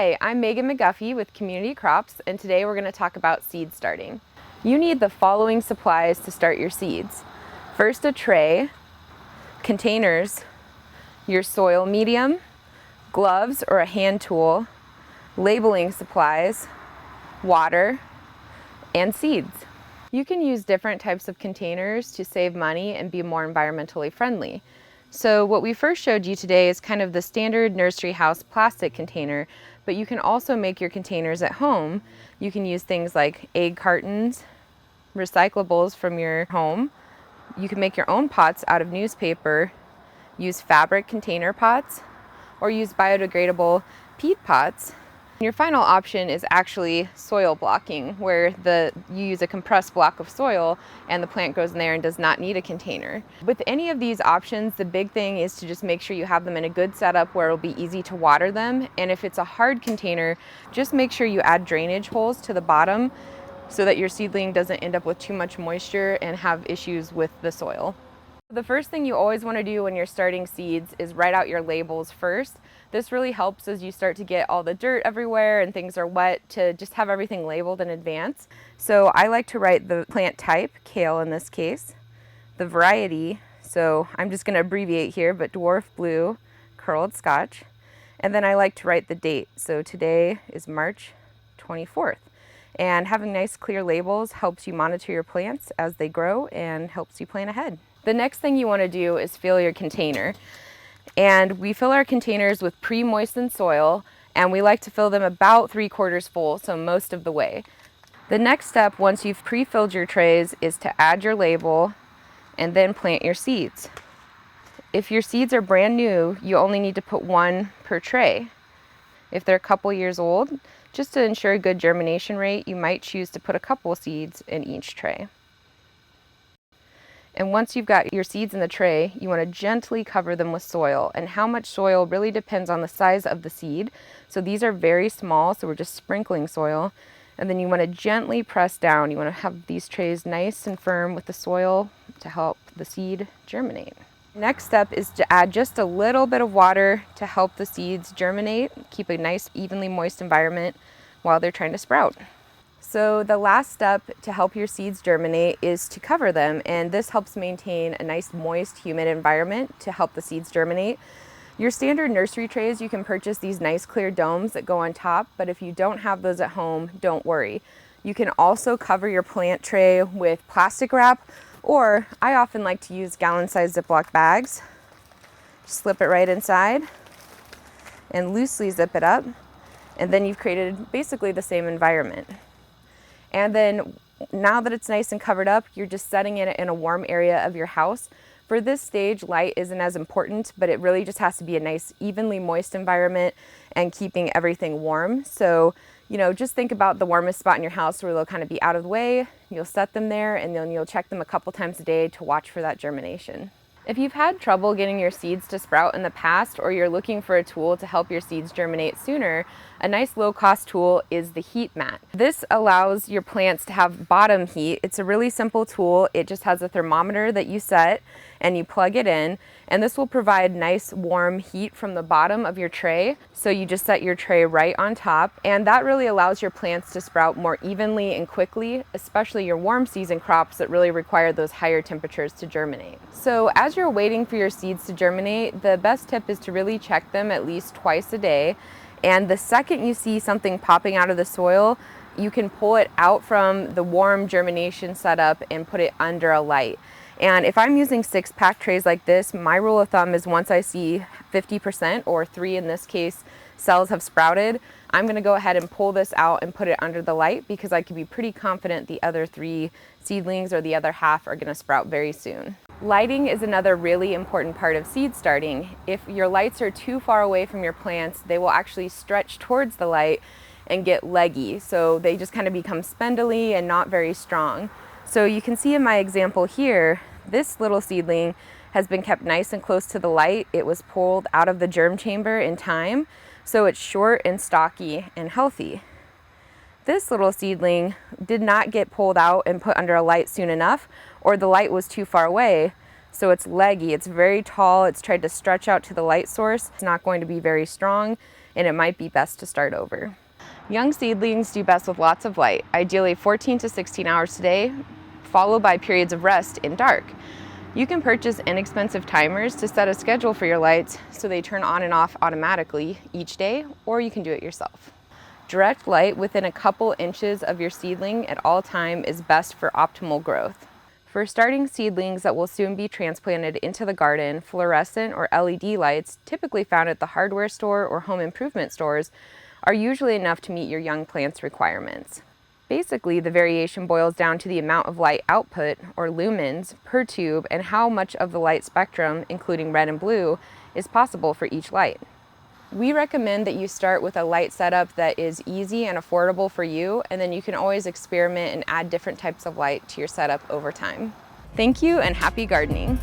Hi, I'm Megan McGuffey with Community Crops, and today we're going to talk about seed starting. You need the following supplies to start your seeds. First, a tray, containers, your soil medium, gloves or a hand tool, labeling supplies, water, and seeds. You can use different types of containers to save money and be more environmentally friendly. So what we first showed you today is kind of the standard nursery house plastic container, but you can also make your containers at home. You can use things like egg cartons, recyclables from your home. You can make your own pots out of newspaper, use fabric container pots, or use biodegradable peat pots. Your final option is actually soil blocking, where you use a compressed block of soil and the plant goes in there and does not need a container. With any of these options, the big thing is to just make sure you have them in a good setup where it'll be easy to water them. And if it's a hard container, just make sure you add drainage holes to the bottom so that your seedling doesn't end up with too much moisture and have issues with the soil. The first thing you always want to do when you're starting seeds is write out your labels first. This really helps as you start to get all the dirt everywhere and things are wet to just have everything labeled in advance. So I like to write the plant type, kale in this case, the variety, so I'm just going to abbreviate here, but dwarf blue, curled Scotch, and then I like to write the date. So today is March 24th. And having nice clear labels helps you monitor your plants as they grow and helps you plan ahead. The next thing you want to do is fill your container. And we fill our containers with pre-moistened soil, and we like to fill them about 3/4 full, so most of the way. The next step, once you've pre-filled your trays, is to add your label and then plant your seeds. If your seeds are brand new, you only need to put one per tray. If they're a couple years old, just to ensure a good germination rate, you might choose to put a couple seeds in each tray. And once you've got your seeds in the tray, you want to gently cover them with soil. And how much soil really depends on the size of the seed. So these are very small, so we're just sprinkling soil. And then you want to gently press down. You want to have these trays nice and firm with the soil to help the seed germinate. Next step is to add just a little bit of water to help the seeds germinate, keep a nice evenly moist environment while they're trying to sprout. So the last step to help your seeds germinate is to cover them, and this helps maintain a nice moist, humid environment to help the seeds germinate. Your standard nursery trays, you can purchase these nice clear domes that go on top, but if you don't have those at home, don't worry. You can also cover your plant tray with plastic wrap, or I often like to use gallon-sized Ziploc bags. Slip it right inside and loosely zip it up, and then you've created basically the same environment. And then now that it's nice and covered up, you're just setting it in a warm area of your house. For this stage, light isn't as important, but it really just has to be a nice, evenly moist environment and keeping everything warm. So, just think about the warmest spot in your house where they'll kind of be out of the way. You'll set them there, and then you'll check them a couple times a day to watch for that germination. If you've had trouble getting your seeds to sprout in the past, or you're looking for a tool to help your seeds germinate sooner, a nice low-cost tool is the heat mat. This allows your plants to have bottom heat. It's a really simple tool. It just has a thermometer that you set and you plug it in, and this will provide nice warm heat from the bottom of your tray. So you just set your tray right on top, and that really allows your plants to sprout more evenly and quickly, especially your warm season crops that really require those higher temperatures to germinate. So as you're waiting for your seeds to germinate, the best tip is to really check them at least twice a day. And the second you see something popping out of the soil, you can pull it out from the warm germination setup and put it under a light. And if I'm using 6-pack trays like this, my rule of thumb is once I see 50%, or 3 in this case, cells have sprouted, I'm going to go ahead and pull this out and put it under the light, because I can be pretty confident the other 3 seedlings or the other half are going to sprout very soon. Lighting is another really important part of seed starting. If your lights are too far away from your plants, they will actually stretch towards the light and get leggy. So they just kind of become spindly and not very strong. So you can see in my example here, this little seedling has been kept nice and close to the light. It was pulled out of the germ chamber in time, so it's short and stocky and healthy. This little seedling did not get pulled out and put under a light soon enough, or the light was too far away, so it's leggy. It's very tall. It's tried to stretch out to the light source. It's not going to be very strong, and it might be best to start over. Young seedlings do best with lots of light, ideally 14 to 16 hours a day, followed by periods of rest in dark. You can purchase inexpensive timers to set a schedule for your lights so they turn on and off automatically each day, or you can do it yourself. Direct light within a couple inches of your seedling at all time is best for optimal growth. For starting seedlings that will soon be transplanted into the garden, fluorescent or LED lights, typically found at the hardware store or home improvement stores, are usually enough to meet your young plant's requirements. Basically, the variation boils down to the amount of light output, or lumens, per tube and how much of the light spectrum, including red and blue, is possible for each light. We recommend that you start with a light setup that is easy and affordable for you, and then you can always experiment and add different types of light to your setup over time. Thank you and happy gardening!